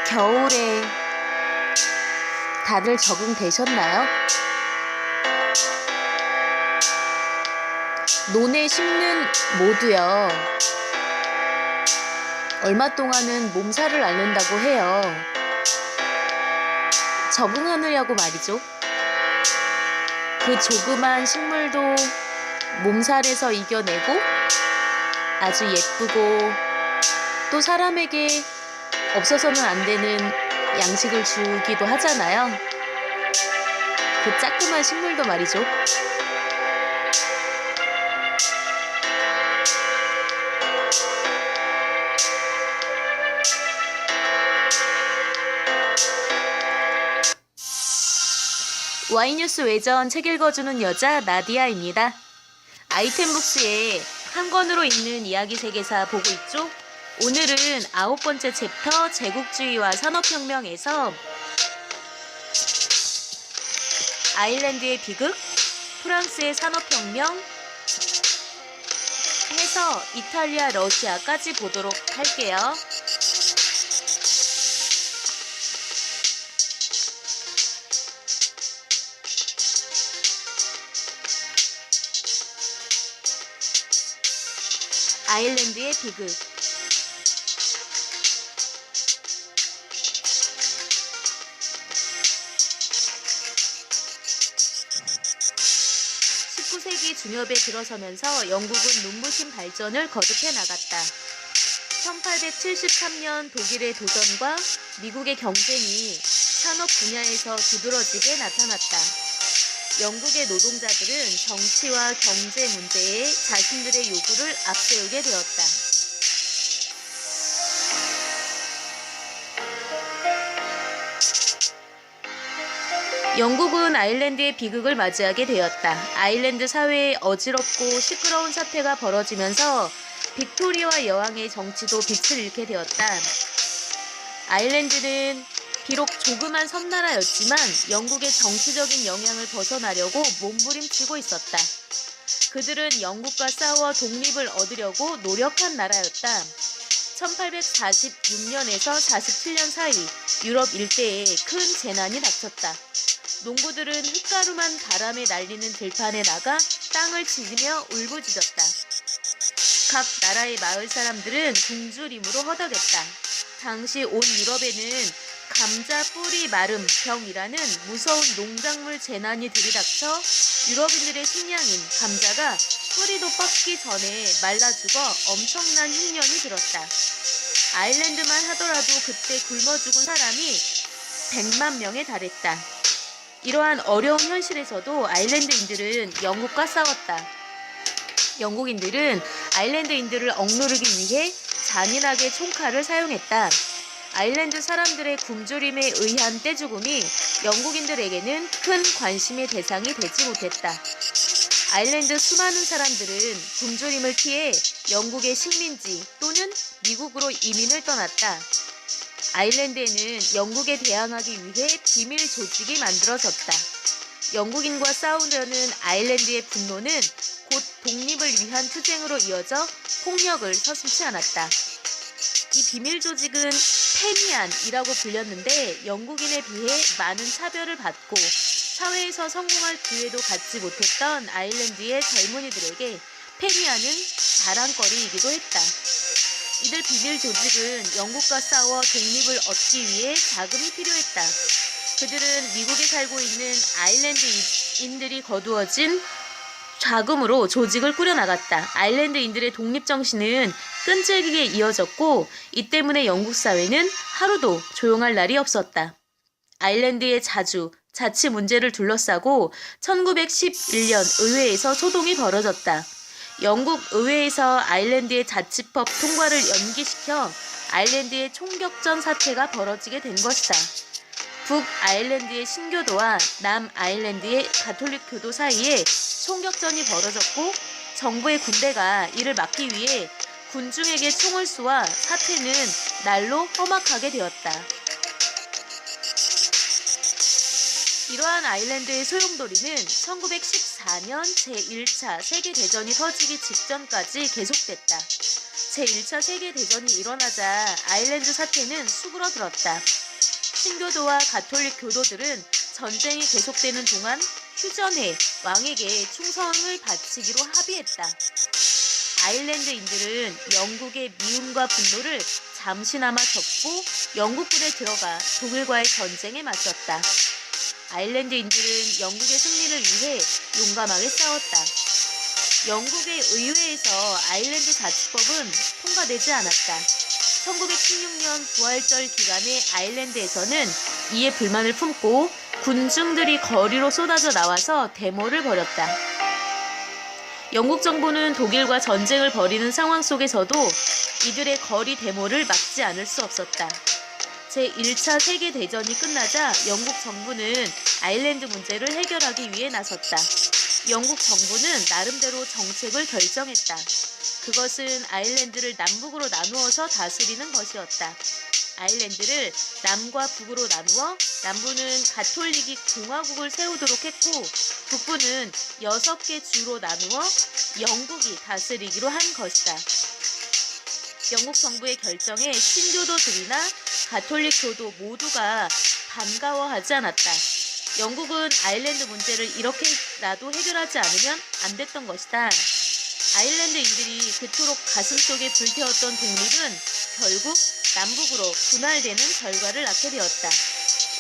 겨울에 다들 적응되셨나요? 논에 심는 모두요. 얼마 동안은 몸살을 앓는다고 해요. 적응하느냐고 말이죠. 그 조그만 식물도 몸살에서 이겨내고 아주 예쁘고 또 사람에게 없어서는 안 되는 양식을 주기도 하잖아요. 그 따끔한 식물도 말이죠. 와이뉴스 외전 책 읽어주는 여자 나디아입니다. 아이템북스에 한 권으로 읽는 이야기 세계사 보고 있죠? 오늘은 9번째 챕터 제국주의와 산업혁명에서 아일랜드의 비극, 프랑스의 산업혁명 해서 이탈리아, 러시아까지 보도록 할게요. 아일랜드의 비극. (19세기) 중엽에 들어서면서 영국은 눈부신 발전을 거듭해 나갔다. 1873년 독일의 도전과 미국의 경쟁이 산업 분야에서 두드러지게 나타났다. 영국의 노동자들은 정치와 경제 문제에 자신들의 요구를 앞세우게 되었다. 영국은 아일랜드의 비극을 맞이하게 되었다. 아일랜드 사회에 어지럽고 시끄러운 사태가 벌어지면서 빅토리아 여왕의 정치도 빛을 잃게 되었다. 아일랜드는 비록 조그만 섬나라였지만 영국의 정치적인 영향을 벗어나려고 몸부림치고 있었다. 그들은 영국과 싸워 독립을 얻으려고 노력한 나라였다. 1846년에서 47년 사이 유럽 일대에 큰 재난이 닥쳤다. 농부들은 흙가루만 바람에 날리는 들판에 나가 땅을 치며 울부짖었다. 각 나라의 마을 사람들은 굶주림으로 허덕였다. 당시 온 유럽에는 감자 뿌리 마름 병이라는 무서운 농작물 재난이 들이닥쳐 유럽인들의 식량인 감자가 뿌리도 뻗기 전에 말라 죽어 엄청난 흉년이 들었다. 아일랜드만 하더라도 그때 굶어 죽은 사람이 100만 명에 달했다. 이러한 어려운 현실에서도 아일랜드인들은 영국과 싸웠다. 영국인들은 아일랜드인들을 억누르기 위해 잔인하게 총칼을 사용했다. 아일랜드 사람들의 굶주림에 의한 떼죽음이 영국인들에게는 큰 관심의 대상이 되지 못했다. 아일랜드 수많은 사람들은 굶주림을 피해 영국의 식민지 또는 미국으로 이민을 떠났다. 아일랜드에는 영국에 대항하기 위해 비밀 조직이 만들어졌다. 영국인과 싸우려는 아일랜드의 분노는 곧 독립을 위한 투쟁으로 이어져 폭력을 서슴지 않았다. 이 비밀 조직은 페니안이라고 불렸는데 영국인에 비해 많은 차별을 받고 사회에서 성공할 기회도 갖지 못했던 아일랜드의 젊은이들에게 페니안은 자랑거리이기도 했다. 이들 비밀 조직은 영국과 싸워 독립을 얻기 위해 자금이 필요했다. 그들은 미국에 살고 있는 아일랜드인들이 거두어진 자금으로 조직을 꾸려나갔다. 아일랜드인들의 독립정신은 끈질기게 이어졌고 이 때문에 영국 사회는 하루도 조용할 날이 없었다. 아일랜드의 자치 문제를 둘러싸고 1911년 의회에서 소동이 벌어졌다. 영국 의회에서 아일랜드의 자치법 통과를 연기시켜 아일랜드의 총격전 사태가 벌어지게 된 것이다. 북아일랜드의 신교도와 남아일랜드의 가톨릭교도 사이에 총격전이 벌어졌고 정부의 군대가 이를 막기 위해 군중에게 총을 쏘아 사태는 날로 험악하게 되었다. 이러한 아일랜드의 소용돌이는 1914년 제1차 세계대전이 터지기 직전까지 계속됐다. 제1차 세계대전이 일어나자 아일랜드 사태는 수그러들었다. 신교도와 가톨릭 교도들은 전쟁이 계속되는 동안 휴전해 왕에게 충성을 바치기로 합의했다. 아일랜드인들은 영국의 미움과 분노를 잠시나마 접고 영국군에 들어가 독일과의 전쟁에 맞섰다. 아일랜드인들은 영국의 승리를 위해 용감하게 싸웠다. 영국의 의회에서 아일랜드 자치법은 통과되지 않았다. 1916년 부활절 기간에 아일랜드에서는 이에 불만을 품고 군중들이 거리로 쏟아져 나와서 데모를 벌였다. 영국 정부는 독일과 전쟁을 벌이는 상황 속에서도 이들의 거리 데모를 막지 않을 수 없었다. 제1차 세계대전이 끝나자 영국 정부는 아일랜드 문제를 해결하기 위해 나섰다. 영국 정부는 나름대로 정책을 결정했다. 그것은 아일랜드를 남북으로 나누어서 다스리는 것이었다. 아일랜드를 남과 북으로 나누어 남부는 가톨릭이 공화국을 세우도록 했고 북부는 6개 주로 나누어 영국이 다스리기로 한 것이다. 영국 정부의 결정에 신교도들이나 가톨릭 교도 모두가 반가워하지 않았다. 영국은 아일랜드 문제를 이렇게라도 해결하지 않으면 안 됐던 것이다. 아일랜드인들이 그토록 가슴속에 불태웠던 독립은 결국 남북으로 분할되는 결과를 낳게 되었다.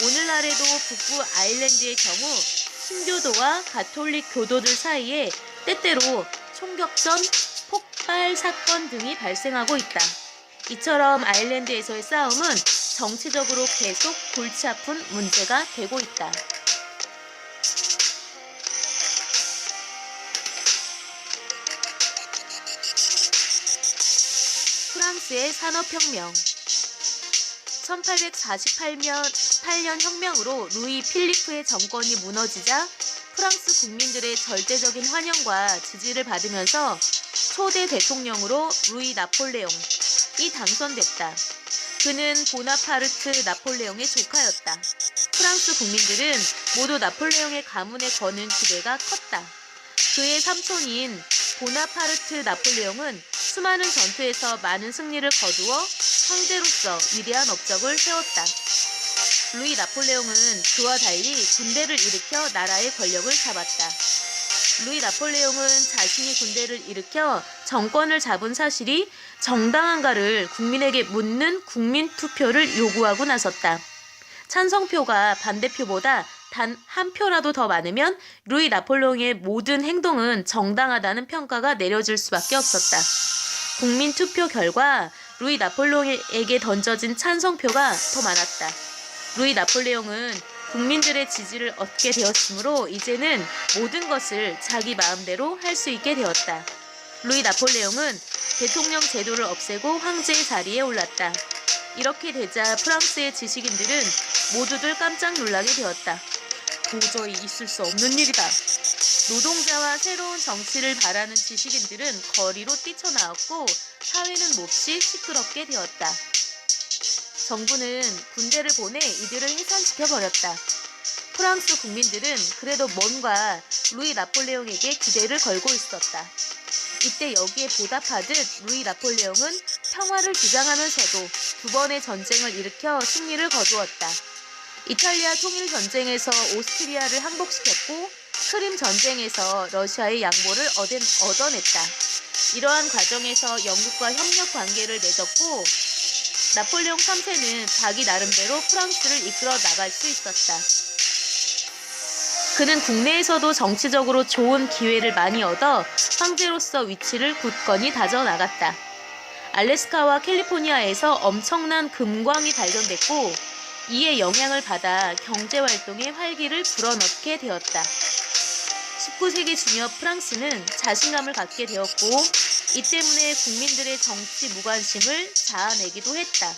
오늘날에도 북부 아일랜드의 경우 신교도와 가톨릭 교도들 사이에 때때로 총격전, 폭발 사건 등이 발생하고 있다. 이처럼 아일랜드에서의 싸움은 정치적으로 계속 골치 아픈 문제가 되고 있다. 프랑스의 산업혁명 1848년 혁명으로 루이 필리프의 정권이 무너지자 프랑스 국민들의 절대적인 환영과 지지를 받으면서 초대 대통령으로 루이 나폴레옹이 당선됐다. 그는 보나파르트 나폴레옹의 조카였다. 프랑스 국민들은 모두 나폴레옹의 가문에 거는 기대가 컸다. 그의 삼촌인 보나파르트 나폴레옹은 수많은 전투에서 많은 승리를 거두어 황제로서 위대한 업적을 세웠다. 루이 나폴레옹은 그와 달리 군대를 일으켜 나라의 권력을 잡았다. 루이 나폴레옹은 자신이 군대를 일으켜 정권을 잡은 사실이 정당한가를 국민에게 묻는 국민투표를 요구하고 나섰다. 찬성표가 반대표보다 단 한 표라도 더 많으면 루이 나폴레옹의 모든 행동은 정당하다는 평가가 내려질 수밖에 없었다. 국민투표 결과 루이 나폴레옹에게 던져진 찬성표가 더 많았다. 루이 나폴레옹은 국민들의 지지를 얻게 되었으므로 이제는 모든 것을 자기 마음대로 할 수 있게 되었다. 루이 나폴레옹은 대통령 제도를 없애고 황제의 자리에 올랐다. 이렇게 되자 프랑스의 지식인들은 모두들 깜짝 놀라게 되었다. 도저히 있을 수 없는 일이다. 노동자와 새로운 정치를 바라는 지식인들은 거리로 뛰쳐나왔고 사회는 몹시 시끄럽게 되었다. 정부는 군대를 보내 이들을 해산시켜버렸다. 프랑스 국민들은 그래도 뭔가 루이 나폴레옹에게 기대를 걸고 있었다. 이때 여기에 보답하듯 루이 나폴레옹은 평화를 주장하면서도 2번의 전쟁을 일으켜 승리를 거두었다. 이탈리아 통일전쟁에서 오스트리아를 항복시켰고 크림 전쟁에서 러시아의 양보를 얻어냈다. 이러한 과정에서 영국과 협력 관계를 맺었고 나폴레옹 3세는 자기 나름대로 프랑스를 이끌어 나갈 수 있었다. 그는 국내에서도 정치적으로 좋은 기회를 많이 얻어 황제로서 위치를 굳건히 다져나갔다. 알래스카와 캘리포니아에서 엄청난 금광이 발견됐고 이에 영향을 받아 경제활동에 활기를 불어넣게 되었다. 19세기 중엽 프랑스는 자신감을 갖게 되었고 이 때문에 국민들의 정치 무관심을 자아내기도 했다.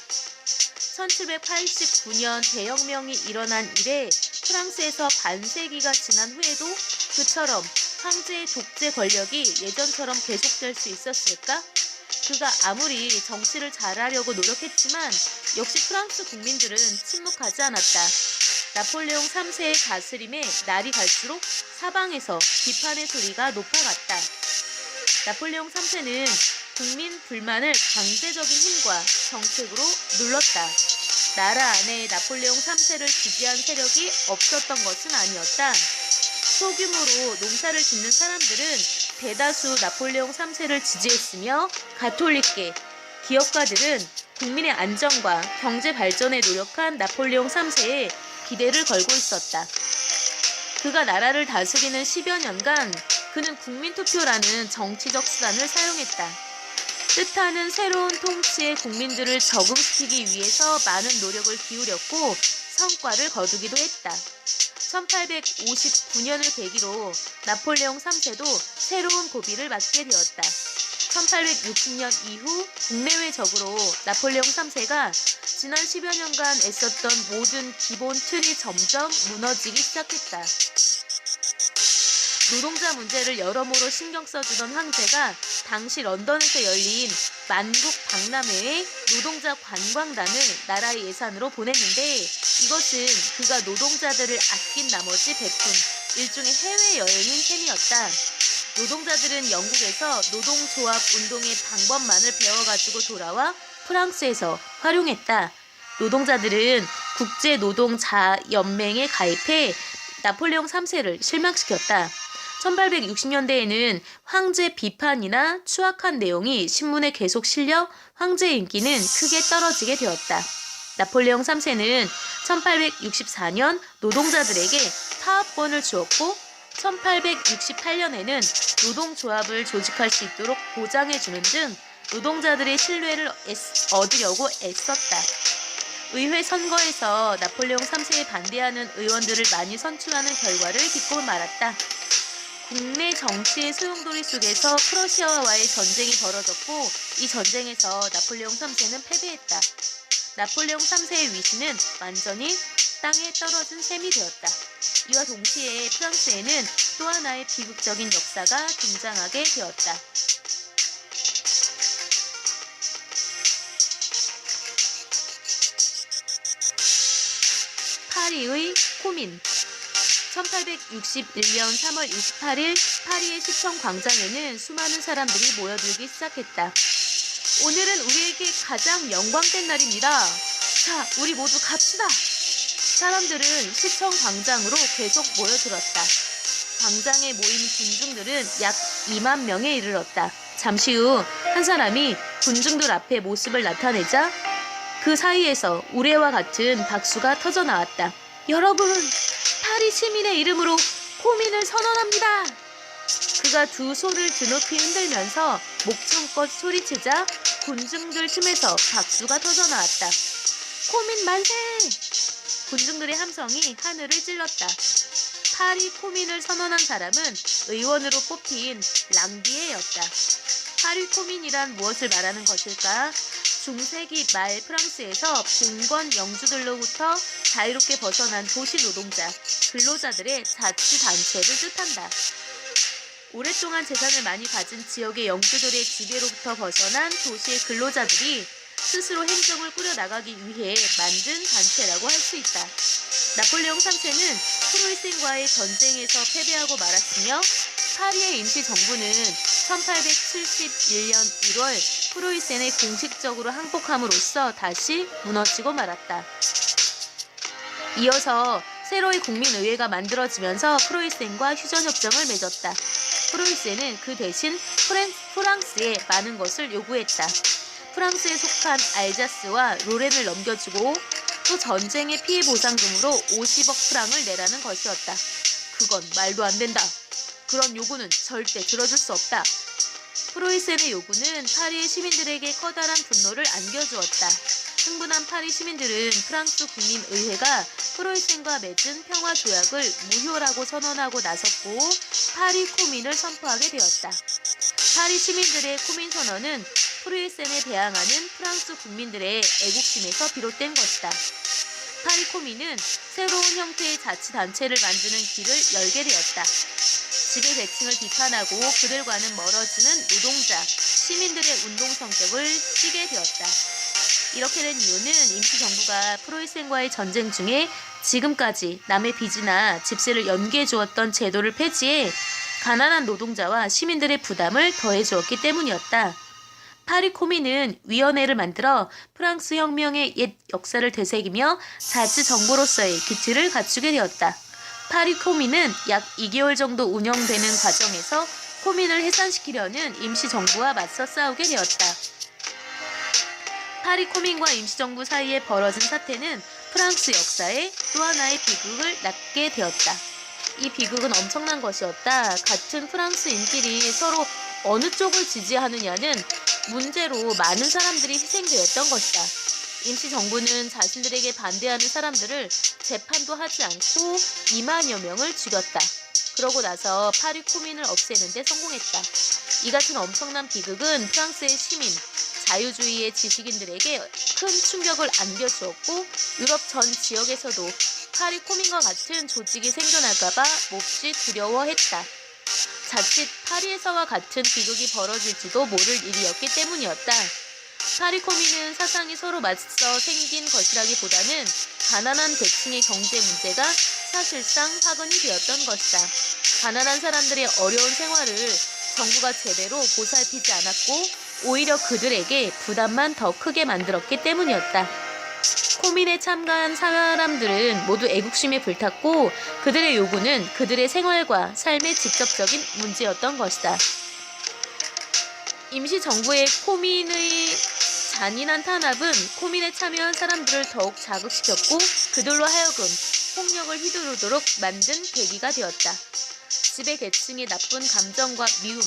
1789년 대혁명이 일어난 이래 프랑스에서 반세기가 지난 후에도 그처럼 황제의 독재 권력이 예전처럼 계속될 수 있었을까? 그가 아무리 정치를 잘하려고 노력했지만 역시 프랑스 국민들은 침묵하지 않았다. 나폴레옹 3세의 다스림에 날이 갈수록 사방에서 비판의 소리가 높아갔다. 나폴레옹 3세는 국민 불만을 강제적인 힘과 정책으로 눌렀다. 나라 안에 나폴레옹 3세를 지지한 세력이 없었던 것은 아니었다. 소규모로 농사를 짓는 사람들은 대다수 나폴레옹 3세를 지지했으며 가톨릭계, 기업가들은 국민의 안정과 경제 발전에 노력한 나폴레옹 3세에 기대를 걸고 있었다. 그가 나라를 다스리는 10여 년간 그는 국민투표라는 정치적 수단을 사용했다. 뜻하는 새로운 통치에 국민들을 적응시키기 위해서 많은 노력을 기울였고 성과를 거두기도 했다. 1859년을 계기로 나폴레옹 3세도 새로운 고비를 맞게 되었다. 1860년 이후 국내외적으로 나폴레옹 3세가 지난 10여 년간 애썼던 모든 기본 틀이 점점 무너지기 시작했다. 노동자 문제를 여러모로 신경 써주던 황제가 당시 런던에서 열린 만국 박람회에 노동자 관광단을 나라의 예산으로 보냈는데 이것은 그가 노동자들을 아낀 나머지 베푼 일종의 해외여행인 셈이었다. 노동자들은 영국에서 노동조합 운동의 방법만을 배워가지고 돌아와 프랑스에서 활용했다. 노동자들은 국제노동자연맹에 가입해 나폴레옹 3세를 실망시켰다. 1860년대에는 황제 비판이나 추악한 내용이 신문에 계속 실려 황제의 인기는 크게 떨어지게 되었다. 나폴레옹 3세는 1864년 노동자들에게 사업권을 주었고 1868년에는 노동조합을 조직할 수 있도록 보장해주는 등 노동자들의 신뢰를 얻으려고 애썼다. 의회 선거에서 나폴레옹 3세에 반대하는 의원들을 많이 선출하는 결과를 딛고 말았다. 국내 정치의 소용돌이 속에서 프러시아와의 전쟁이 벌어졌고 이 전쟁에서 나폴레옹 3세는 패배했다. 나폴레옹 3세의 위신은 완전히 땅에 떨어진 셈이 되었다. 이와 동시에 프랑스에는 또 하나의 비극적인 역사가 등장하게 되었다. 파리의 코민 1861년 3월 28일 파리의 시청 광장에는 수많은 사람들이 모여들기 시작했다. 오늘은 우리에게 가장 영광된 날입니다. 자, 우리 모두 갑시다. 사람들은 시청 광장으로 계속 모여들었다. 광장에 모인 군중들은 약 2만 명에 이르렀다. 잠시 후 한 사람이 군중들 앞에 모습을 나타내자 그 사이에서 우레와 같은 박수가 터져 나왔다. 여러분! 파리 시민의 이름으로 코민을 선언합니다. 그가 두 손을 드높이 흔들면서 목청껏 소리치자 군중들 틈에서 박수가 터져 나왔다. 코민 만세! 군중들의 함성이 하늘을 찔렀다. 파리 코민을 선언한 사람은 의원으로 뽑힌 랑비에였다. 파리 코민이란 무엇을 말하는 것일까? 중세기 말 프랑스에서 봉건 영주들로부터 자유롭게 벗어난 도시 노동자, 근로자들의 자치단체를 뜻한다. 오랫동안 재산을 많이 가진 지역의 영주들의 지배로부터 벗어난 도시의 근로자들이 스스로 행정을 꾸려나가기 위해 만든 단체라고 할 수 있다. 나폴레옹 3세는 프로이센과의 전쟁에서 패배하고 말았으며 파리의 임시정부는 1871년 1월 프로이센에 공식적으로 항복함으로써 다시 무너지고 말았다. 이어서 새로이 국민의회가 만들어지면서 프로이센과 휴전협정을 맺었다. 프로이센은 그 대신 프랑스에 많은 것을 요구했다. 프랑스에 속한 알자스와 로렌을 넘겨주고 또 전쟁의 피해 보상금으로 50억 프랑을 내라는 것이었다. 그건 말도 안 된다. 그런 요구는 절대 들어줄 수 없다. 프로이센의 요구는 파리의 시민들에게 커다란 분노를 안겨주었다. 흥분한 파리 시민들은 프랑스 국민의회가 프로이센과 맺은 평화조약을 무효라고 선언하고 나섰고 파리 코민을 선포하게 되었다. 파리 시민들의 코민 선언은 프로이센에 대항하는 프랑스 국민들의 애국심에서 비롯된 것이다. 파리 코민은 새로운 형태의 자치단체를 만드는 길을 열게 되었다. 지배계층을 비판하고 그들과는 멀어지는 노동자, 시민들의 운동 성격을 띠게 되었다. 이렇게 된 이유는 임시정부가 프로이센과의 전쟁 중에 지금까지 남의 빚이나 집세를 연기해 주었던 제도를 폐지해 가난한 노동자와 시민들의 부담을 더해 주었기 때문이었다. 파리 코민은 위원회를 만들어 프랑스 혁명의 옛 역사를 되새기며 자치 정부로서의 기틀을 갖추게 되었다. 파리 코민은 약 2개월 정도 운영되는 과정에서 코민을 해산시키려는 임시정부와 맞서 싸우게 되었다. 파리 코민과 임시정부 사이에 벌어진 사태는 프랑스 역사에 또 하나의 비극을 낳게 되었다. 이 비극은 엄청난 것이었다. 같은 프랑스인끼리 서로 어느 쪽을 지지하느냐는 문제로 많은 사람들이 희생되었던 것이다. 임시정부는 자신들에게 반대하는 사람들을 재판도 하지 않고 2만여 명을 죽였다. 그러고 나서 파리 코민을 없애는 데 성공했다. 이 같은 엄청난 비극은 프랑스의 시민, 자유주의의 지식인들에게 큰 충격을 안겨주었고 유럽 전 지역에서도 파리 코민과 같은 조직이 생겨날까봐 몹시 두려워했다. 자칫 파리에서와 같은 비극이 벌어질지도 모를 일이었기 때문이었다. 파리 코민은 사상이 서로 맞서 생긴 것이라기보다는 가난한 계층의 경제 문제가 사실상 화근이 되었던 것이다. 가난한 사람들의 어려운 생활을 정부가 제대로 보살피지 않았고 오히려 그들에게 부담만 더 크게 만들었기 때문이었다. 코민에 참가한 사람들은 모두 애국심에 불탔고 그들의 요구는 그들의 생활과 삶의 직접적인 문제였던 것이다. 임시정부의 코민의 잔인한 탄압은 코민에 참여한 사람들을 더욱 자극시켰고 그들로 하여금 폭력을 휘두르도록 만든 계기가 되었다. 지배 계층의 나쁜 감정과 미움,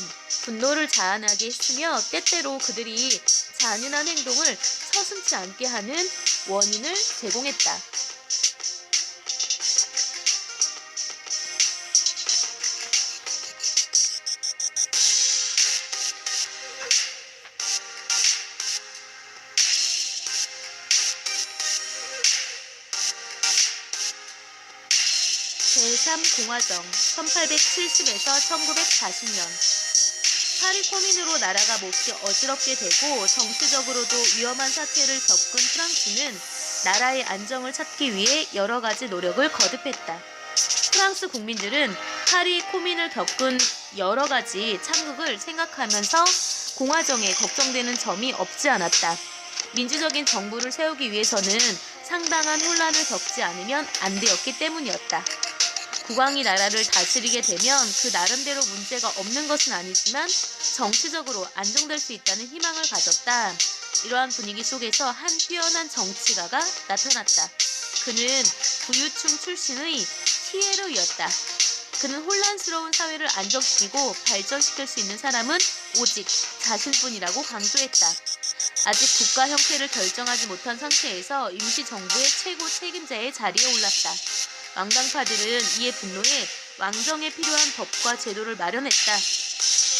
분노를 자아나게 했으며 때때로 그들이 잔인한 행동을 서슴지 않게 하는 원인을 제공했다. 제3공화정 1870에서 1940년 파리 코민으로 나라가 몹시 어지럽게 되고 정치적으로도 위험한 사태를 겪은 프랑스는 나라의 안정을 찾기 위해 여러 가지 노력을 거듭했다. 프랑스 국민들은 파리 코민을 겪은 여러 가지 참극을 생각하면서 공화정에 걱정되는 점이 없지 않았다. 민주적인 정부를 세우기 위해서는 상당한 혼란을 겪지 않으면 안 되었기 때문이었다. 국왕이 나라를 다스리게 되면 그 나름대로 문제가 없는 것은 아니지만 정치적으로 안정될 수 있다는 희망을 가졌다. 이러한 분위기 속에서 한 뛰어난 정치가가 나타났다. 그는 부유층 출신의 티에르였다. 그는 혼란스러운 사회를 안정시키고 발전시킬 수 있는 사람은 오직 자신뿐이라고 강조했다. 아직 국가 형태를 결정하지 못한 상태에서 임시정부의 최고 책임자의 자리에 올랐다. 왕당파들은 이에 분노해 왕정에 필요한 법과 제도를 마련했다.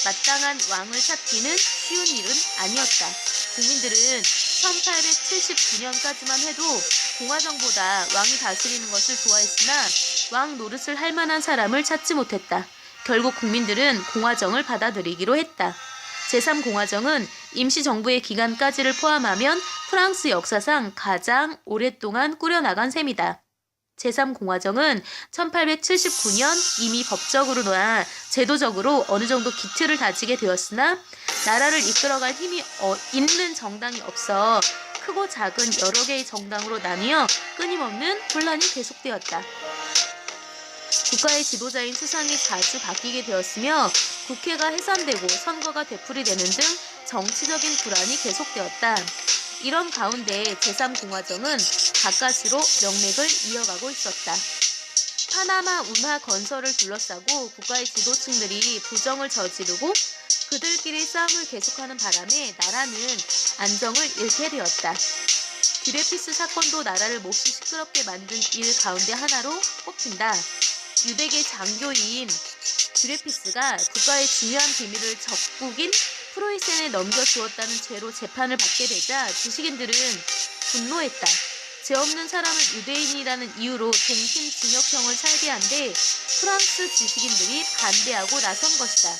마땅한 왕을 찾기는 쉬운 일은 아니었다. 국민들은 1879년까지만 해도 공화정보다 왕이 다스리는 것을 좋아했으나 왕 노릇을 할 만한 사람을 찾지 못했다. 결국 국민들은 공화정을 받아들이기로 했다. 제3공화정은 임시정부의 기간까지를 포함하면 프랑스 역사상 가장 오랫동안 꾸려나간 셈이다. 제3공화정은 1879년 이미 법적으로나 제도적으로 어느 정도 기틀을 다지게 되었으나 나라를 이끌어갈 힘이 있는 정당이 없어 크고 작은 여러 개의 정당으로 나뉘어 끊임없는 혼란이 계속되었다. 국가의 지도자인 수상이 자주 바뀌게 되었으며 국회가 해산되고 선거가 되풀이되는 등 정치적인 불안이 계속되었다. 이런 가운데 제3공화정은 가까스로 명맥을 이어가고 있었다. 파나마 운하 건설을 둘러싸고 국가의 지도층들이 부정을 저지르고 그들끼리 싸움을 계속하는 바람에 나라는 안정을 잃게 되었다. 드레피스 사건도 나라를 몹시 시끄럽게 만든 일 가운데 하나로 꼽힌다. 유대계 장교인 드레피스가 국가의 중요한 비밀을 적국인 프로이센에 넘겨주었다는 죄로 재판을 받게 되자 지식인들은 분노했다. 죄 없는 사람을 유대인이라는 이유로 종신징역형을 살게 한데 프랑스 지식인들이 반대하고 나선 것이다.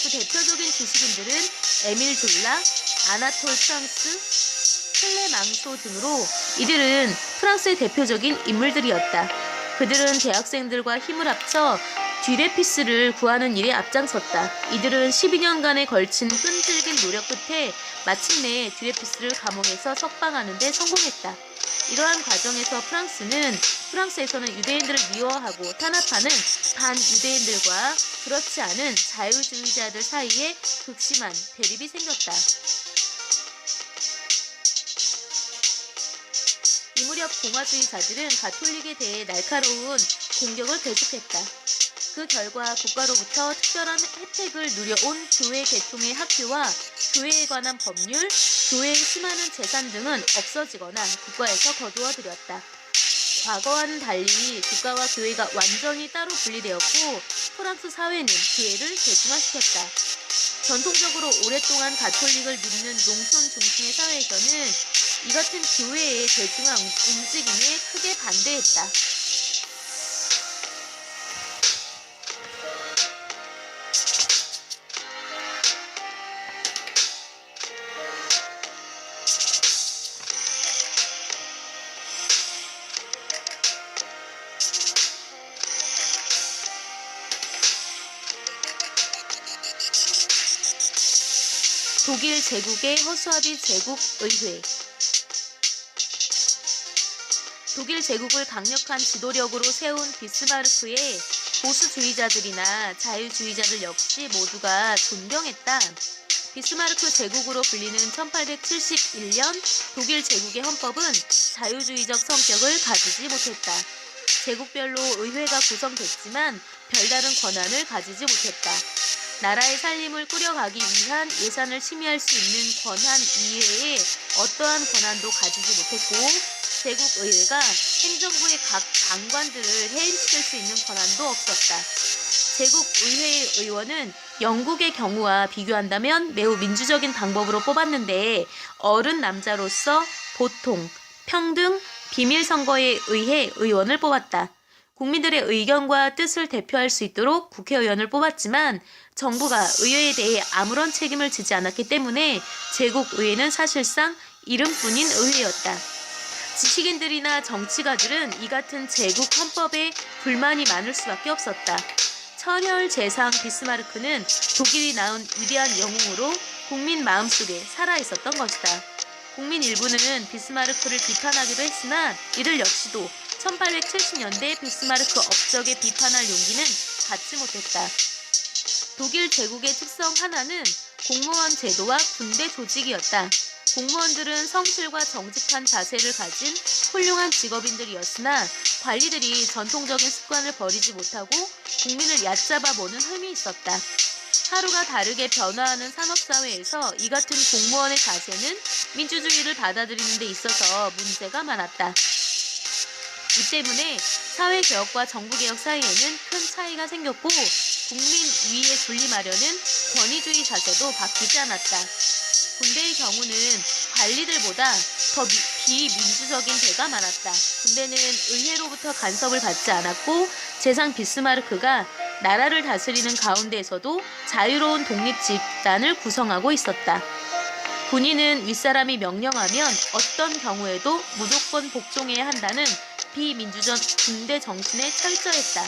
그 대표적인 지식인들은 에밀 졸라, 아나톨 프랑스, 클레망소 등으로 이들은 프랑스의 대표적인 인물들이었다. 그들은 대학생들과 힘을 합쳐 뒤레피스를 구하는 일에 앞장섰다. 이들은 12년간에 걸친 끈질긴 노력 끝에 마침내 뒤레피스를 감옥에서 석방하는 데 성공했다. 이러한 과정에서 프랑스에서는 유대인들을 미워하고 탄압하는 반유대인들과 그렇지 않은 자유주의자들 사이에 극심한 대립이 생겼다. 이 무렵 공화주의자들은 가톨릭에 대해 날카로운 공격을 계속했다. 그 결과 국가로부터 특별한 혜택을 누려온 교회 계통의 학교와 교회에 관한 법률, 교회에 심하는 재산 등은 없어지거나 국가에서 거두어들였다. 과거와는 달리 국가와 교회가 완전히 따로 분리되었고 프랑스 사회는 교회를 대중화시켰다. 전통적으로 오랫동안 가톨릭을 믿는 농촌 중심의 사회에서는 이 같은 교회의 대중화 움직임에 크게 반대했다. 독일 제국의 허수아비 제국의회. 독일 제국을 강력한 지도력으로 세운 비스마르크의 보수주의자들이나 자유주의자들 역시 모두가 존경했다. 비스마르크 제국으로 불리는 1871년 독일 제국의 헌법은 자유주의적 성격을 가지지 못했다. 제국별로 의회가 구성됐지만 별다른 권한을 가지지 못했다. 나라의 살림을 꾸려가기 위한 예산을 침해할 수 있는 권한 이외에 어떠한 권한도 가지지 못했고 제국의회가 행정부의 각 장관들을 해임시킬 수 있는 권한도 없었다. 제국의회의 의원은 영국의 경우와 비교한다면 매우 민주적인 방법으로 뽑았는데 어른 남자로서 보통, 평등, 비밀선거에 의해 의원을 뽑았다. 국민들의 의견과 뜻을 대표할 수 있도록 국회의원을 뽑았지만 정부가 의회에 대해 아무런 책임을 지지 않았기 때문에 제국의회는 사실상 이름뿐인 의회였다. 지식인들이나 정치가들은 이 같은 제국 헌법에 불만이 많을 수밖에 없었다. 천혈재상 비스마르크는 독일이 낳은 위대한 영웅으로 국민 마음속에 살아있었던 것이다. 국민 일부는 비스마르크를 비판하기도 했으나 이들 역시도 1870년대 비스마르크 업적에 비판할 용기는 갖지 못했다. 독일 제국의 특성 하나는 공무원 제도와 군대 조직이었다. 공무원들은 성실과 정직한 자세를 가진 훌륭한 직업인들이었으나 관리들이 전통적인 습관을 버리지 못하고 국민을 얕잡아보는 흠이 있었다. 하루가 다르게 변화하는 산업사회에서 이 같은 공무원의 자세는 민주주의를 받아들이는 데 있어서 문제가 많았다. 이 때문에 사회개혁과 정부개혁 사이에는 큰 차이가 생겼고 국민 위에 군림하려는 권위주의 자세도 바뀌지 않았다. 군대의 경우는 관리들보다 더 비민주적인 데가 많았다. 군대는 의회로부터 간섭을 받지 않았고 재상 비스마르크가 나라를 다스리는 가운데에서도 자유로운 독립집단을 구성하고 있었다. 군인은 윗사람이 명령하면 어떤 경우에도 무조건 복종해야 한다는 비민주적 군대 정신에 철저했다.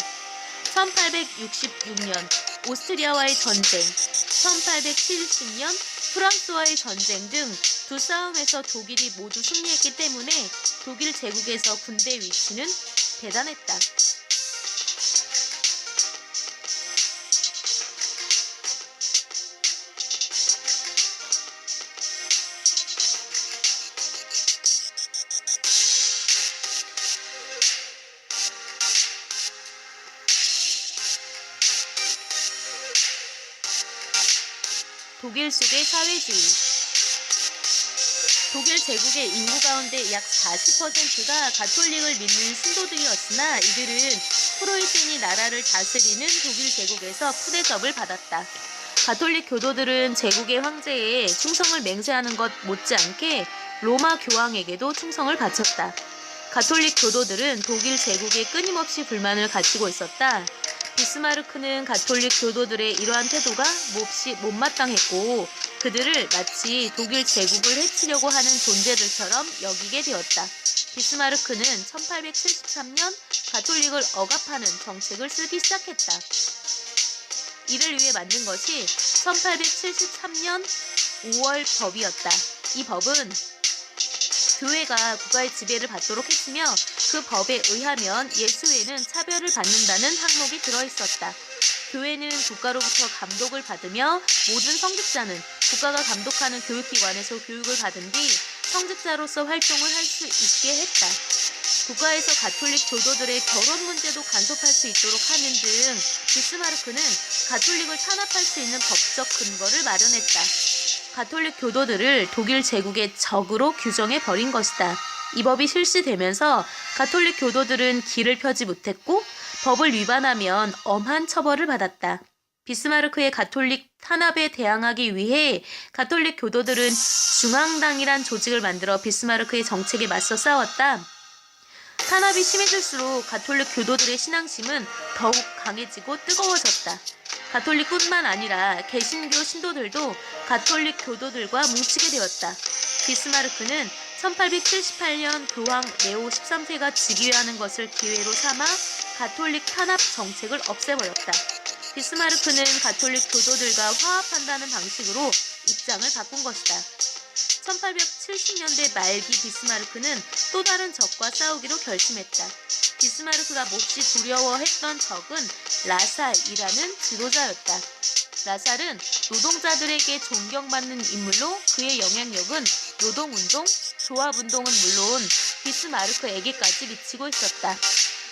1866년 오스트리아와의 전쟁, 1870년 프랑스와의 전쟁 등 두 싸움에서 독일이 모두 승리했기 때문에 독일 제국에서 군대 위치는 대단했다. 독일 속의 사회주의. 독일 제국의 인구 가운데 약 40%가 가톨릭을 믿는 신도들이었으나 이들은 프로이센이 나라를 다스리는 독일 제국에서 푸대접을 받았다. 가톨릭 교도들은 제국의 황제에 충성을 맹세하는 것 못지않게 로마 교황에게도 충성을 바쳤다. 가톨릭 교도들은 독일 제국에 끊임없이 불만을 가지고 있었다. 비스마르크는 가톨릭 교도들의 이러한 태도가 몹시 못마땅했고 그들을 마치 독일 제국을 해치려고 하는 존재들처럼 여기게 되었다. 비스마르크는 1873년 가톨릭을 억압하는 정책을 쓰기 시작했다. 이를 위해 만든 것이 1873년 5월 법이었다. 이 법은 교회가 국가의 지배를 받도록 했으며 그 법에 의하면 예수회는 차별을 받는다는 항목이 들어있었다. 교회는 국가로부터 감독을 받으며 모든 성직자는 국가가 감독하는 교육기관에서 교육을 받은 뒤 성직자로서 활동을 할 수 있게 했다. 국가에서 가톨릭 교도들의 결혼 문제도 간섭할 수 있도록 하는 등 비스마르크는 가톨릭을 탄압할 수 있는 법적 근거를 마련했다. 가톨릭 교도들을 독일 제국의 적으로 규정해 버린 것이다. 이 법이 실시되면서 가톨릭 교도들은 길을 펴지 못했고 법을 위반하면 엄한 처벌을 받았다. 비스마르크의 가톨릭 탄압에 대항하기 위해 가톨릭 교도들은 중앙당이란 조직을 만들어 비스마르크의 정책에 맞서 싸웠다. 탄압이 심해질수록 가톨릭 교도들의 신앙심은 더욱 강해지고 뜨거워졌다. 가톨릭뿐만 아니라 개신교 신도들도 가톨릭 교도들과 뭉치게 되었다. 비스마르크는 1878년 교황 레오 13세가 즉위하는 것을 기회로 삼아 가톨릭 탄압 정책을 없애버렸다. 비스마르크는 가톨릭 교도들과 화합한다는 방식으로 입장을 바꾼 것이다. 1870년대 말기 비스마르크는 또 다른 적과 싸우기로 결심했다. 비스마르크가 몹시 두려워했던 적은 라살이라는 지도자였다. 라살은 노동자들에게 존경받는 인물로 그의 영향력은 노동운동, 조합운동은 물론 비스마르크에게까지 미치고 있었다.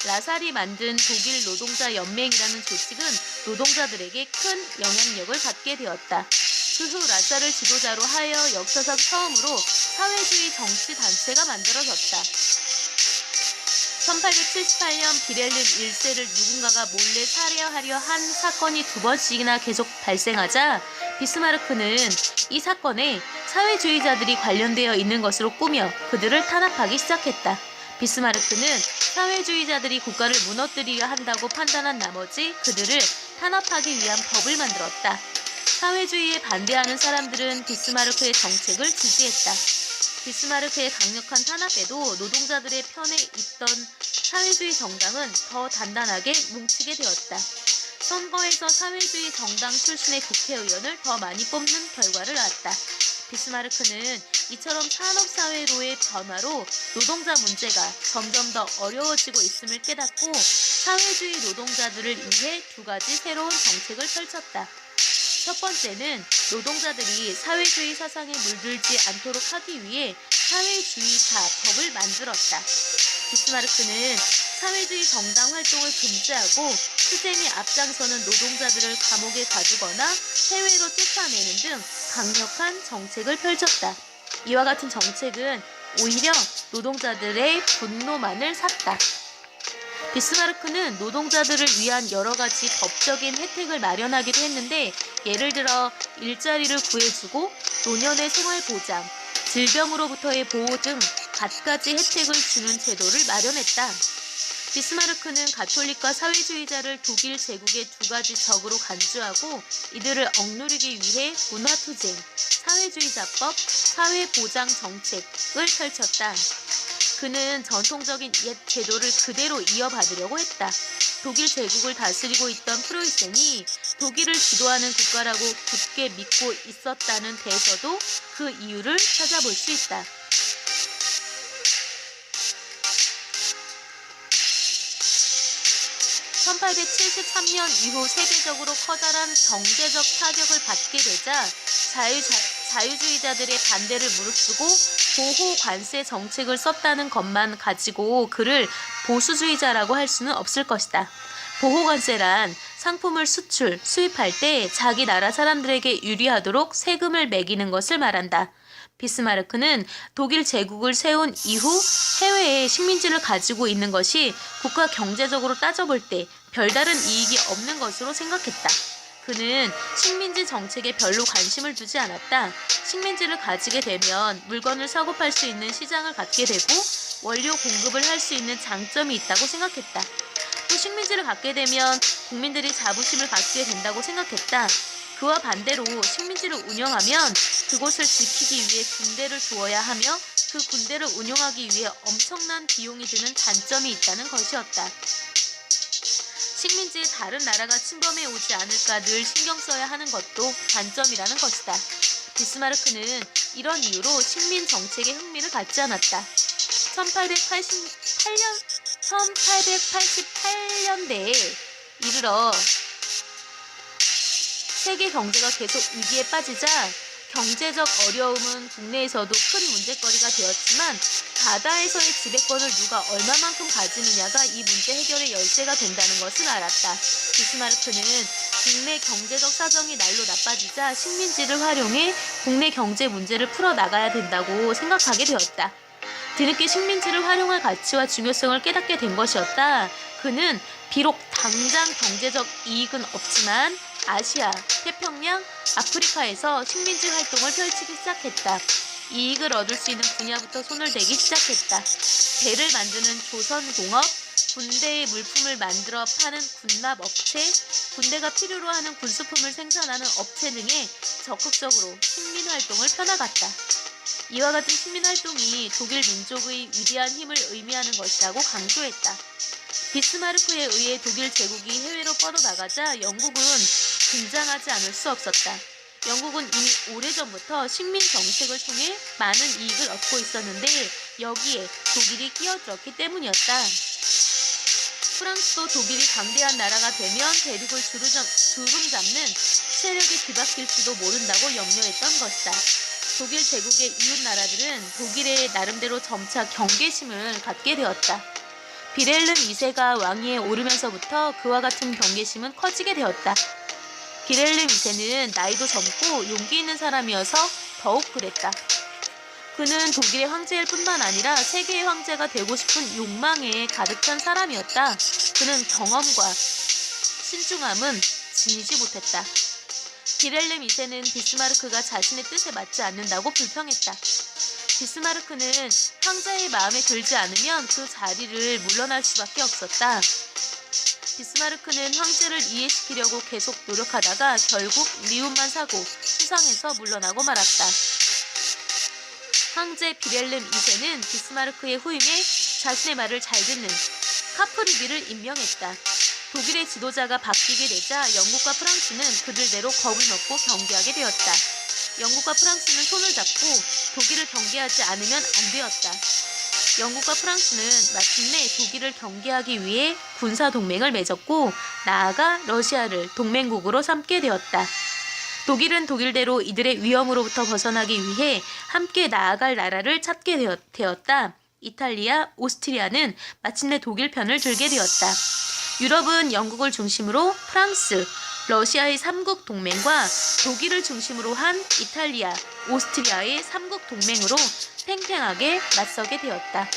라살이 만든 독일 노동자 연맹이라는 조직은 노동자들에게 큰 영향력을 받게 되었다. 그 후 라살을 지도자로 하여 역사상 처음으로 사회주의 정치 단체가 만들어졌다. 1878년 비렐름 1세를 누군가가 몰래 살해하려 한 사건이 2번씩이나 계속 발생하자 비스마르크는 이 사건에 사회주의자들이 관련되어 있는 것으로 꾸며 그들을 탄압하기 시작했다. 비스마르크는 사회주의자들이 국가를 무너뜨리려 한다고 판단한 나머지 그들을 탄압하기 위한 법을 만들었다. 사회주의에 반대하는 사람들은 비스마르크의 정책을 지지했다. 비스마르크의 강력한 탄압에도 노동자들의 편에 있던 사회주의 정당은 더 단단하게 뭉치게 되었다. 선거에서 사회주의 정당 출신의 국회의원을 더 많이 뽑는 결과를 낳았다. 비스마르크는 이처럼 산업사회로의 변화로 노동자 문제가 점점 더 어려워지고 있음을 깨닫고 사회주의 노동자들을 위해 2가지 새로운 정책을 펼쳤다. 첫 번째는 노동자들이 사회주의 사상에 물들지 않도록 하기 위해 사회주의사 법을 만들었다. 비스마르크는 사회주의 정당 활동을 금지하고 투쟁에 앞장서는 노동자들을 감옥에 가두거나 해외로 쫓아내는 등 강력한 정책을 펼쳤다. 이와 같은 정책은 오히려 노동자들의 분노만을 샀다. 비스마르크는 노동자들을 위한 여러 가지 법적인 혜택을 마련하기도 했는데 예를 들어 일자리를 구해주고 노년의 생활보장, 질병으로부터의 보호 등 갖가지 혜택을 주는 제도를 마련했다. 비스마르크는 가톨릭과 사회주의자를 독일 제국의 2가지 적으로 간주하고 이들을 억누르기 위해 문화투쟁, 사회주의자법, 사회보장 정책을 펼쳤다. 그는 전통적인 옛 제도를 그대로 이어받으려고 했다. 독일 제국을 다스리고 있던 프로이센이 독일을 주도하는 국가라고 굳게 믿고 있었다는 데에서도 그 이유를 찾아볼 수 있다. (1873년) 이후 세계적으로 커다란 경제적 타격을 받게 되자 자유주의자들의 반대를 무릅쓰고 보호 관세 정책을 썼다는 것만 가지고 그를 보수주의자라고 할 수는 없을 것이다. 보호 관세란 상품을 수입할 때 자기 나라 사람들에게 유리하도록 세금을 매기는 것을 말한다. 비스마르크는 독일 제국을 세운 이후 해외에 식민지를 가지고 있는 것이 국가 경제적으로 따져볼 때 별다른 이익이 없는 것으로 생각했다. 그는 식민지 정책에 별로 관심을 두지 않았다. 식민지를 가지게 되면 물건을 사고 팔 수 있는 시장을 갖게 되고 원료 공급을 할 수 있는 장점이 있다고 생각했다. 또 식민지를 갖게 되면 국민들이 자부심을 갖게 된다고 생각했다. 그와 반대로 식민지를 운영하면 그곳을 지키기 위해 군대를 두어야 하며 그 군대를 운용하기 위해 엄청난 비용이 드는 단점이 있다는 것이었다. 식민지에 다른 나라가 침범해 오지 않을까 늘 신경 써야 하는 것도 단점이라는 것이다. 비스마르크는 이런 이유로 식민 정책에 흥미를 갖지 않았다. 1888년대에 이르러 세계 경제가 계속 위기에 빠지자 경제적 어려움은 국내에서도 큰 문제거리가 되었지만 바다에서의 지배권을 누가 얼마만큼 가지느냐가 이 문제 해결의 열쇠가 된다는 것을 알았다. 비스마르크는 국내 경제적 사정이 날로 나빠지자 식민지를 활용해 국내 경제 문제를 풀어나가야 된다고 생각하게 되었다. 뒤늦게 식민지를 활용할 가치와 중요성을 깨닫게 된 것이었다. 그는 비록 당장 경제적 이익은 없지만 아시아, 태평양, 아프리카에서 식민지 활동을 펼치기 시작했다. 이익을 얻을 수 있는 분야부터 손을 대기 시작했다. 배를 만드는 조선공업, 군대의 물품을 만들어 파는 군납업체, 군대가 필요로 하는 군수품을 생산하는 업체 등에 적극적으로 식민활동을 펴나갔다. 이와 같은 식민활동이 독일 민족의 위대한 힘을 의미하는 것이라고 강조했다. 비스마르크에 의해 독일 제국이 해외로 뻗어나가자 영국은 긴장하지 않을 수 없었다. 영국은 이미 오래전부터 식민 정책을 통해 많은 이익을 얻고 있었는데 여기에 독일이 끼어들었기 때문이었다. 프랑스도 독일이 강대한 나라가 되면 대륙을 주름 잡는 세력이 뒤바뀔지도 모른다고 염려했던 것이다. 독일 제국의 이웃 나라들은 독일의 나름대로 점차 경계심을 갖게 되었다. 비렐름 2세가 왕위에 오르면서부터 그와 같은 경계심은 커지게 되었다. 비렐름 2세는 나이도 젊고 용기 있는 사람이어서 더욱 그랬다. 그는 독일의 황제일 뿐만 아니라 세계의 황제가 되고 싶은 욕망에 가득 찬 사람이었다. 그는 경험과 신중함은 지니지 못했다. 비렐름 2세는 비스마르크가 자신의 뜻에 맞지 않는다고 불평했다. 비스마르크는 황제의 마음에 들지 않으면 그 자리를 물러날 수밖에 없었다. 비스마르크는 황제를 이해시키려고 계속 노력하다가 결국 미움만 사고 수상해서 물러나고 말았다. 황제 비렐름 2세는 비스마르크의 후임에 자신의 말을 잘 듣는 카프리비를 임명했다. 독일의 지도자가 바뀌게 되자 영국과 프랑스는 그들대로 겁을 먹고 경계하게 되었다. 영국과 프랑스는 손을 잡고 독일을 경계하지 않으면 안 되었다. 영국과 프랑스는 마침내 독일을 경계하기 위해 군사동맹을 맺었고 나아가 러시아를 동맹국으로 삼게 되었다. 독일은 독일대로 이들의 위험으로부터 벗어나기 위해 함께 나아갈 나라를 찾게 되었다. 이탈리아, 오스트리아는 마침내 독일 편을 들게 되었다. 유럽은 영국을 중심으로 프랑스, 러시아의 삼국 동맹과 독일을 중심으로 한 이탈리아, 오스트리아의 삼국 동맹으로 팽팽하게 맞서게 되었다.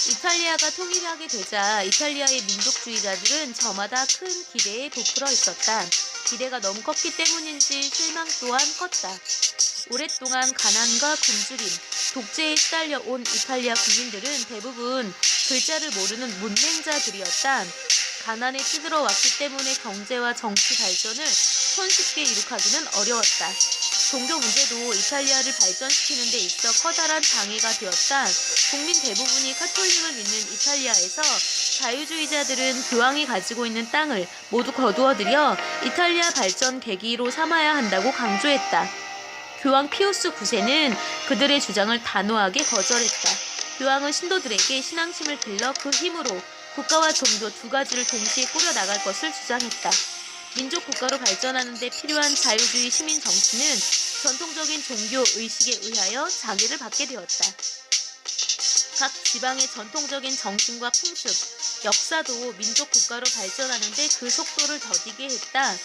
이탈리아가 통일하게 되자 이탈리아의 민족주의자들은 저마다 큰 기대에 부풀어 있었다. 기대가 너무 컸기 때문인지 실망 또한 컸다. 오랫동안 가난과 굶주림, 독재에 시달려 온 이탈리아 국민들은 대부분 글자를 모르는 문맹자들이었다. 가난에 찌들어 왔기 때문에 경제와 정치 발전을 손쉽게 이룩하기는 어려웠다. 종교 문제도 이탈리아를 발전시키는 데 있어 커다란 장애가 되었다. 국민 대부분이 카톨릭을 믿는 이탈리아에서 자유주의자들은 교황이 가지고 있는 땅을 모두 거두어들여 이탈리아 발전 계기로 삼아야 한다고 강조했다. 교황 피우스 9세는 그들의 주장을 단호하게 거절했다. 교황은 신도들에게 신앙심을 길러 그 힘으로 국가와 종교 두 가지를 동시에 꾸려나갈 것을 주장했다. 민족 국가로 발전하는 데 필요한 자유주의 시민 정치는 전통적인 종교 의식에 의하여 장애를 받게 되었다. 각 지방의 전통적인 정신과 풍습, 역사도 민족 국가로 발전하는 데 그 속도를 더디게 했다.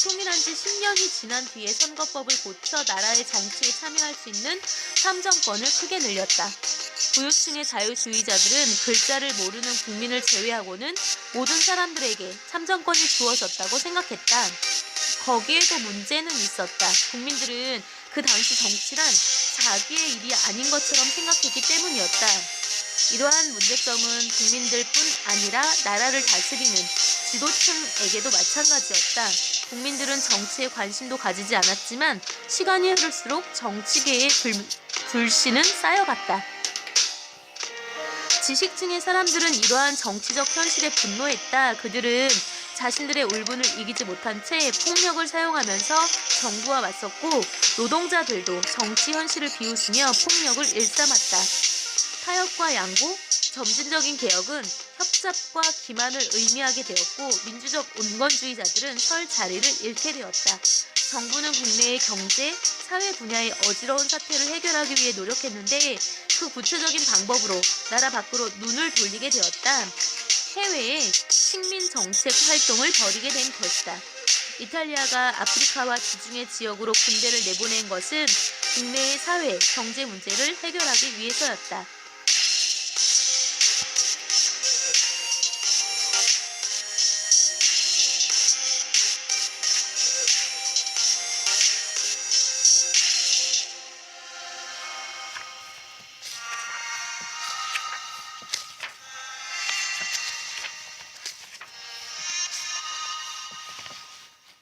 통일한 지 10년이 지난 뒤에 선거법을 고쳐 나라의 정치에 참여할 수 있는 참정권을 크게 늘렸다. 부유층의 자유주의자들은 글자를 모르는 국민을 제외하고는 모든 사람들에게 참정권이 주어졌다고 생각했다. 거기에도 문제는 있었다. 국민들은 그 당시 정치란 자기의 일이 아닌 것처럼 생각했기 때문이었다. 이러한 문제점은 국민들뿐 아니라 나라를 다스리는 지도층에게도 마찬가지였다. 국민들은 정치에 관심도 가지지 않았지만 시간이 흐를수록 정치계의 불신은 쌓여갔다. 지식층의 사람들은 이러한 정치적 현실에 분노했다. 그들은 자신들의 울분을 이기지 못한 채 폭력을 사용하면서 정부와 맞섰고 노동자들도 정치 현실을 비웃으며 폭력을 일삼았다. 타협과 양보, 점진적인 개혁은 협잡과 기만을 의미하게 되었고 민주적 온건주의자들은 설 자리를 잃게 되었다. 정부는 국내의 경제, 사회 분야의 어지러운 사태를 해결하기 위해 노력했는데 그 구체적인 방법으로 나라 밖으로 눈을 돌리게 되었다. 해외에 식민 정책 활동을 벌이게 된 것이다. 이탈리아가 아프리카와 지중해 지역으로 군대를 내보낸 것은 국내의 사회, 경제 문제를 해결하기 위해서였다.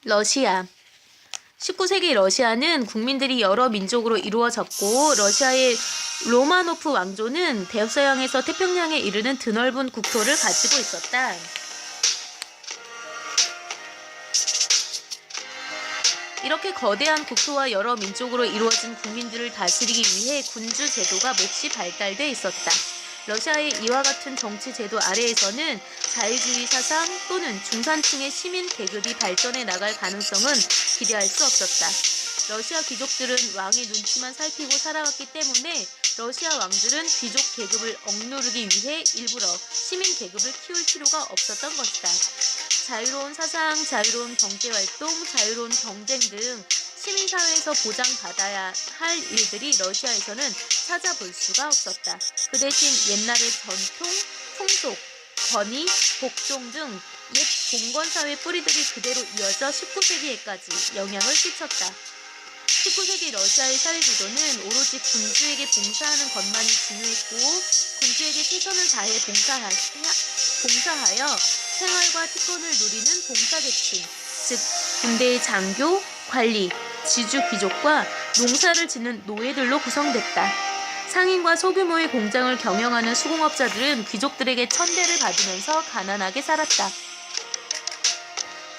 러시아 19세기 러시아는 국민들이 여러 민족으로 이루어졌고 러시아의 로마노프 왕조는 대서양에서 태평양에 이르는 드넓은 국토를 가지고 있었다. 이렇게 거대한 국토와 여러 민족으로 이루어진 국민들을 다스리기 위해 군주 제도가 몹시 발달돼 있었다. 러시아의 이와 같은 정치 제도 아래에서는 자유주의 사상 또는 중산층의 시민 계급이 발전해 나갈 가능성은 기대할 수 없었다. 러시아 귀족들은 왕의 눈치만 살피고 살아왔기 때문에 러시아 왕들은 귀족 계급을 억누르기 위해 일부러 시민 계급을 키울 필요가 없었던 것이다. 자유로운 사상, 자유로운 경제활동, 자유로운 경쟁 등 시민사회에서 보장받아야 할 일들이 러시아에서는 찾아볼 수가 없었다. 그 대신 옛날의 전통, 풍속, 권위, 복종 등 옛 봉건사회 뿌리들이 그대로 이어져 19세기에까지 영향을 끼쳤다. 19세기 러시아의 사회구조는 오로지 군주에게 봉사하는 것만이 중요했고 군주에게 최선을 다해 봉사하여 생활과 특권을 누리는 봉사계층, 즉 군대의 장교, 관리, 지주 귀족과 농사를 짓는 노예들로 구성됐다. 상인과 소규모의 공장을 경영하는 수공업자들은 귀족들에게 천대를 받으면서 가난하게 살았다.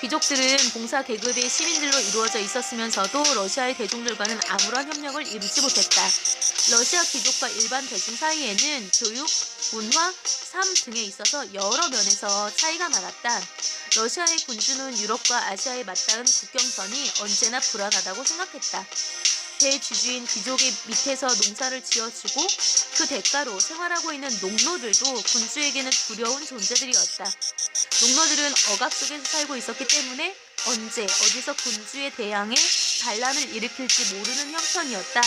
귀족들은 봉사 계급의 시민들로 이루어져 있었으면서도 러시아의 대중들과는 아무런 협력을 이루지 못했다. 러시아 귀족과 일반 대중 사이에는 교육, 문화, 삶 등에 있어서 여러 면에서 차이가 많았다. 러시아의 군주는 유럽과 아시아에 맞닿은 국경선이 언제나 불안하다고 생각했다. 대주주인 귀족의 밑에서 농사를 지어주고 그 대가로 생활하고 있는 농노들도 군주에게는 두려운 존재들이었다. 농노들은 억압 속에서 살고 있었기 때문에 언제 어디서 군주에 대항해 반란을 일으킬지 모르는 형편이었다.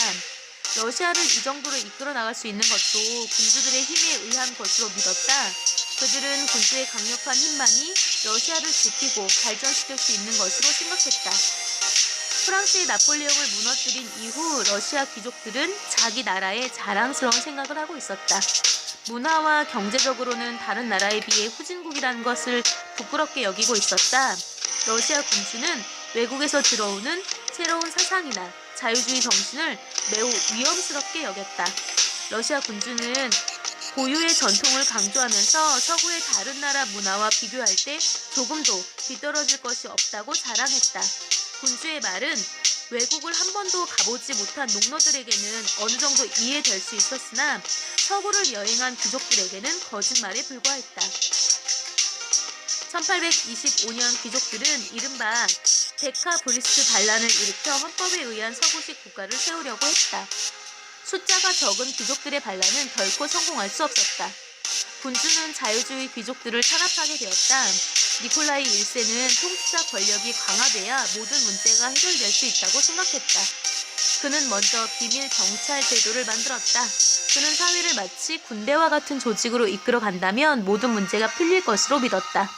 러시아를 이 정도로 이끌어 나갈 수 있는 것도 군주들의 힘에 의한 것으로 믿었다. 그들은 군주의 강력한 힘만이 러시아를 지키고 발전시킬 수 있는 것으로 생각했다. 프랑스의 나폴레옹을 무너뜨린 이후 러시아 귀족들은 자기 나라에 자랑스러운 생각을 하고 있었다. 문화와 경제적으로는 다른 나라에 비해 후진국이라는 것을 부끄럽게 여기고 있었다. 러시아 군주는 외국에서 들어오는 새로운 사상이나 자유주의 정신을 매우 위험스럽게 여겼다. 러시아 군주는 고유의 전통을 강조하면서 서구의 다른 나라 문화와 비교할 때 조금도 뒤떨어질 것이 없다고 자랑했다. 군주의 말은 외국을 한 번도 가보지 못한 농노들에게는 어느 정도 이해될 수 있었으나 서구를 여행한 귀족들에게는 거짓말에 불과했다. 1825년 귀족들은 이른바 데카브리스트 반란을 일으켜 헌법에 의한 서구식 국가를 세우려고 했다. 숫자가 적은 귀족들의 반란은 결코 성공할 수 없었다. 군주는 자유주의 귀족들을 탄압하게 되었다. 니콜라이 1세는 통치자 권력이 강화돼야 모든 문제가 해결될 수 있다고 생각했다. 그는 먼저 비밀 경찰 제도를 만들었다. 그는 사회를 마치 군대와 같은 조직으로 이끌어 간다면 모든 문제가 풀릴 것으로 믿었다.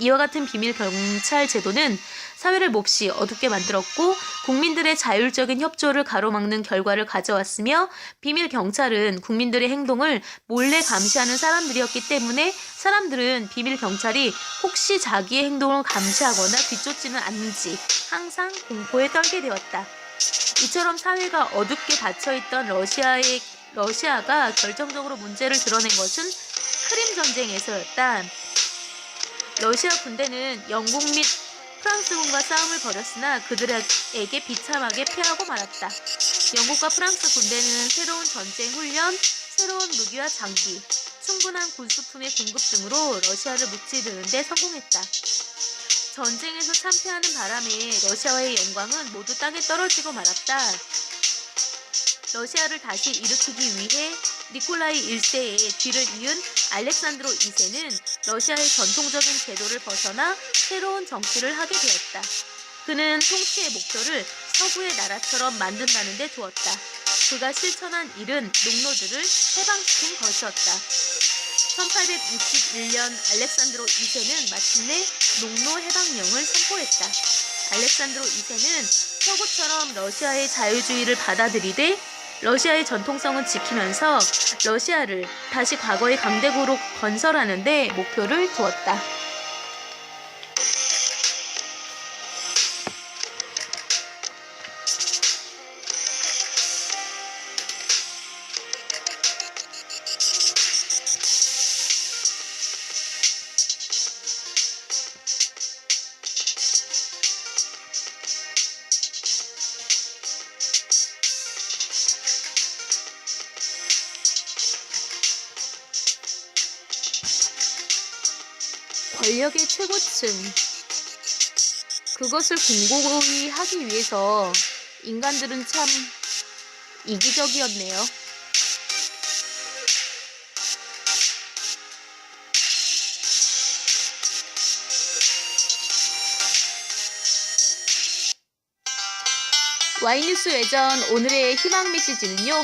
이와 같은 비밀 경찰 제도는 사회를 몹시 어둡게 만들었고 국민들의 자율적인 협조를 가로막는 결과를 가져왔으며 비밀 경찰은 국민들의 행동을 몰래 감시하는 사람들이었기 때문에 사람들은 비밀 경찰이 혹시 자기의 행동을 감시하거나 뒤쫓지는 않는지 항상 공포에 떨게 되었다. 이처럼 사회가 어둡게 닫혀있던 러시아가 결정적으로 문제를 드러낸 것은 크림 전쟁에서였다. 러시아 군대는 영국 및 프랑스군과 싸움을 벌였으나 그들에게 비참하게 패하고 말았다. 영국과 프랑스 군대는 새로운 전쟁 훈련, 새로운 무기와 장비, 충분한 군수품의 공급 등으로 러시아를 무찌르는 데 성공했다. 전쟁에서 참패하는 바람에 러시아와의 영광은 모두 땅에 떨어지고 말았다. 러시아를 다시 일으키기 위해 니콜라이 1세의 뒤를 이은 알렉산드로 2세는 러시아의 전통적인 제도를 벗어나 새로운 정치를 하게 되었다. 그는 통치의 목표를 서구의 나라처럼 만든다는 데 두었다. 그가 실천한 일은 농노들을 해방시킨 것이었다. 1861년 알렉산드로 2세는 마침내 농노 해방령을 선포했다. 알렉산드로 2세는 서구처럼 러시아의 자유주의를 받아들이되 러시아의 전통성은 지키면서 러시아를 다시 과거의 강대국으로 건설하는 데 목표를 두었다. 권력의 최고층, 그것을 공고히 하기 위해서 인간들은 참 이기적이었네요. Y뉴스 외전 오늘의 희망 메시지는요.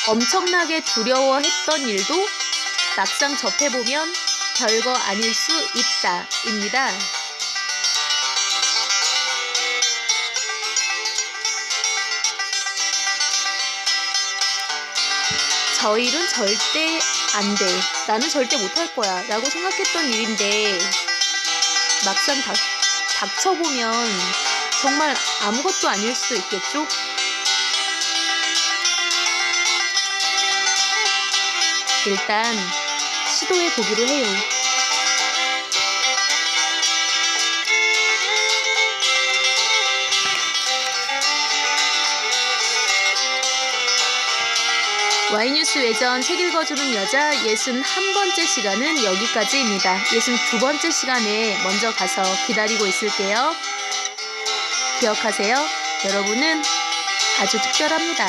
엄청나게 두려워했던 일도 막상 접해보면 별거 아닐 수 있다 입니다. 저 일은 절대 안 돼. 나는 절대 못할 거야. 라고 생각했던 일인데 막상 닥쳐보면 정말 아무것도 아닐 수도 있겠죠? 일단 시도해 보기로 해요. Y뉴스 외전 책 읽어주는 여자 61번째 시간은 여기까지입니다. 62번째 시간에 먼저 가서 기다리고 있을게요. 기억하세요. 여러분은 아주 특별합니다.